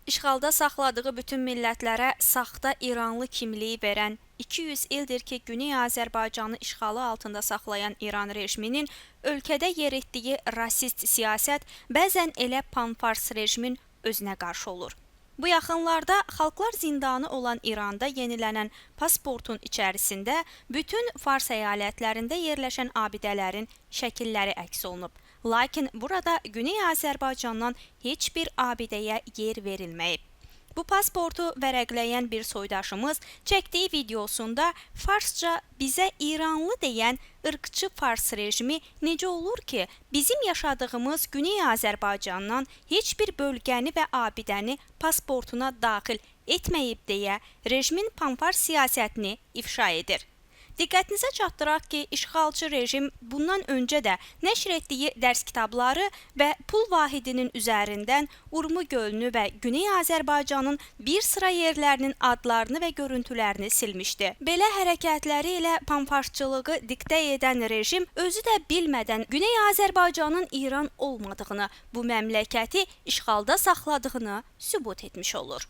İşğalda saxladığı bütün millətlərə saxta İranlı kimliyi verən, 200 ildir ki, Güney Azərbaycanı işğalı altında saxlayan İran rejiminin ölkədə yer etdiyi rasist siyasət bəzən elə panfars rejimin özünə qarşı olur. Bu yaxınlarda xalqlar zindanı olan İranda yenilənən pasportun içərisində bütün Fars əyalətlərində yerləşən abidələrin şəkilləri əks olunub. Lakin burada Güney Azərbaycandan heç bir abidəyə yer verilməyib. Bu pasportu vərəqləyən bir soydaşımız çəkdiyi videosunda farsça bizə İranlı deyən ırqçı Fars rejimi necə olur ki, bizim yaşadığımız Güney Azərbaycandan heç bir bölgəni və abidəni pasportuna daxil etməyib deyə rejimin panfars siyasətini ifşa edir. Diqqətinizə çatdıraq ki, işğalçı rejim bundan öncə də nəşr etdiyi dərs kitabları və pul vahidinin üzərindən Urmu gölünü və Güney Azərbaycanın bir sıra yerlərinin adlarını və görüntülərini silmişdi. Belə hərəkətləri ilə panfarsçılığı diktə edən rejim özü də bilmədən Güney Azərbaycanın İran olmadığını, bu məmləkəti işğalda saxladığını sübut etmiş olur.